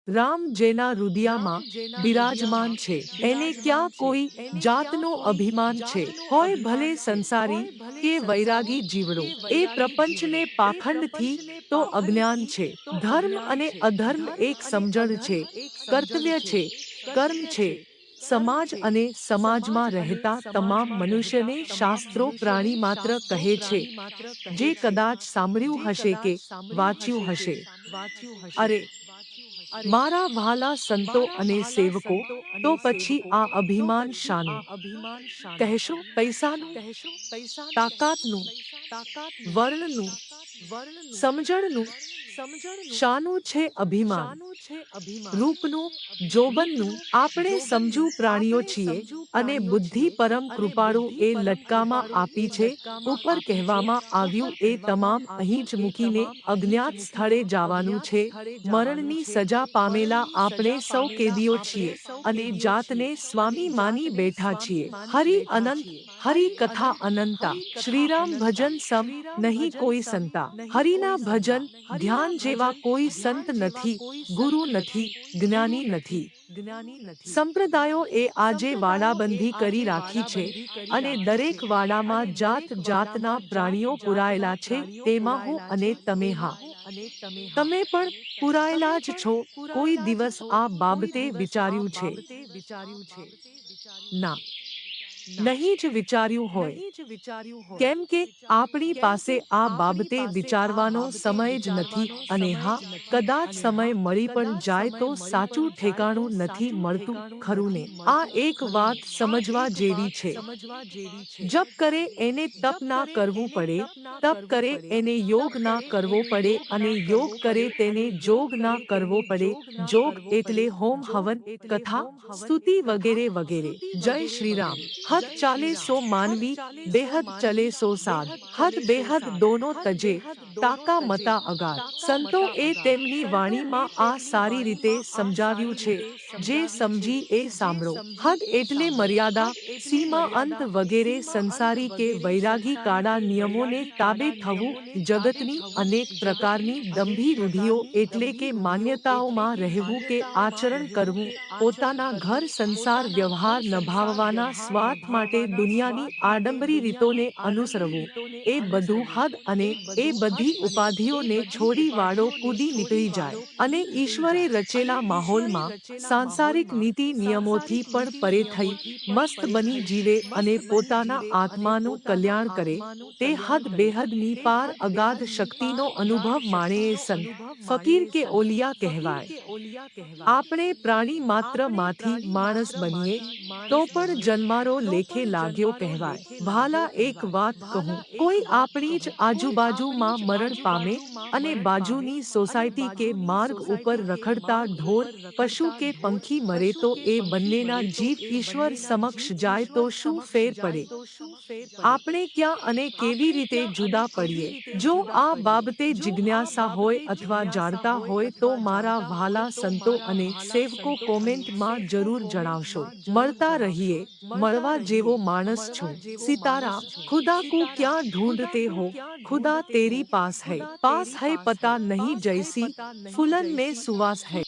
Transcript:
રામ જેના હૃદયમાં બિરાજમાન છે, એને ક્યાં કોઈ જાતનો અભિમાન છે? હોય ભલે સંસારી કે વૈરાગી જીવડો, એ પ્રપંચને પાખંડથી તો અજ્ઞાન છે. ધર્મ અને અધર્મ એક સમજણ છે, કર્તવ્ય છે, કર્મ છે. સમાજ અને સમાજમાં રહેતા તમામ મનુષ્યને શાસ્ત્રો પ્રાણી માત્ર કહે છે, જે કદાચ સાંભળ્યું હશે કે વાંચ્યું હશે. અરે મારા વહાલા સંતો અને સેવકો, તો પછી આ અભિમાન શાનું? કહેશો પૈસાનું, તાકાતનું, વર્ણનું, સમજણનું? શાનું છે અભિમાન? રૂપનું, જોબનનું? આપણે સમજુ પ્રાણીઓ છીએ, અને બુદ્ધિ પરમ કૃપાળુ એ લટકામાં આપી છે. ઉપર કહેવામાં આવ્યું એ તમામ અહીં જ મૂકીને અજ્ઞાત સ્થળે જવાનું છે. મરણની સજા પામેલા આપણે સૌ કેદીઓ છીએ, અને જાતને સ્વામી માની બેઠા છીએ. હરિ અનંત, હરિ કથા અનંતા, શ્રીરામ ભજન સમ નહીં કોઈ સંતા. હરિના ભજન ધ્યાન જેવા કોઈ સંત નથી, ગુરુ નથી, જ્ઞાની નથી. સંપ્રદાયો એ આજે વાડાબંધી કરી રાખી છે, અને દરેક વાડામાં જાત જાતના પ્રાણીઓ પુરાયેલા છે. તેમાં હું અને તમે, હા, તમે પણ પુરાયેલા જ છો. કોઈ દિવસ આ બાબતે વિચાર્યું છે? ના, નહીં જ વિચાર્યું હોય. કેમ કે આપણી પાસે આ બાબતે વિચારવાનો સમય જ નથી. અને હા, કદાચ સમય મળી પણ જાય તો સાચું ઠેકાણું નથી મળતું, ખરું ને? આ એક વાત સમજવા જેવી છે. જપ કરે એને તપ ના કરવું પડે, તપ કરે એને યોગ ના કરવો પડે, અને યોગ કરે તેને જોગ ના કરવો પડે. જોગ એટલે હોમ હવન, કથા, સ્તુતિ વગેરે વગેરે. જય શ્રીરામ. હદ ચાલે સો માનવી, બેહદ ચલે સો સાધ. હદ બેહદ દોનો તજે, તાકા મતા અગાધ. સંતો એ તેમની વાણીમાં આ સારી રીતે સમજાવ્યું છે, જે સમજી એ સાંભળો. હદ એટલે મર્યાદા, સીમા, અંત વગેરે. સંસારી કે વૈરાગી કાળા નિયમોને તાબે થવું, જગતની અનેક પ્રકારની દંભી રૂઢિઓ એટલે કે માન્યતાઓમાં રહેવું કે આચરણ કરવું, પોતાના ઘર સંસાર વ્યવહાર નિભાવવાના સ્વાર્થ માટે દુનિયાની આડંબરી રીતોને અનુસરવું, એ બધું હદ. અને એ બધી ઉપાધિઓને છોડી વાળો કૂદી નીકળી જાય, અને ઈશ્વરે રચેલા માહોલમાં સાંસારિક નીતિ નિયમોથી પણ પરે થઈ મસ્ત બની જીવે અને પોતાના આત્માનું કલ્યાણ કરે, તે હદ બેહદની પાર અગાધ શક્તિનો અનુભવ માણે એ સંત, ફકીર કે ઓલિયા કહેવાય. આપણે પ્રાણી માત્ર માંથી માણસ બનીએ તો પણ જન્મારો લેખે લાગ્યો કહેવાય. ભાલા એક વાત કહું, કોઈ આપણી જ આજુબાજુમાં મરણ પામે, અને બાજુની સોસાયટી કે માર્ગ ઉપર રખડતા ઢોર, પશુ કે પંખી મરે તો એ બંનેના જીવ ઈશ્વર સમક્ષ જાય તો શું ફેર પડે? આપણે ક્યાં અને કેવી રીતે જુદા પડીએ? જો આ બાબતે જિજ્ઞાસા હોય અથવા જાણતા હોય તો મારા વહાલા સંતો અને સેવકો કોમેન્ટમાં જરૂર જણાવશો. મળતા રહીએ. મળવા જેવો માણસ છું. સીતારામ. खुदा को क्या ढूंढते हो, खुदा तेरी पास है पता नहीं जैसी फूलन में सुवास है।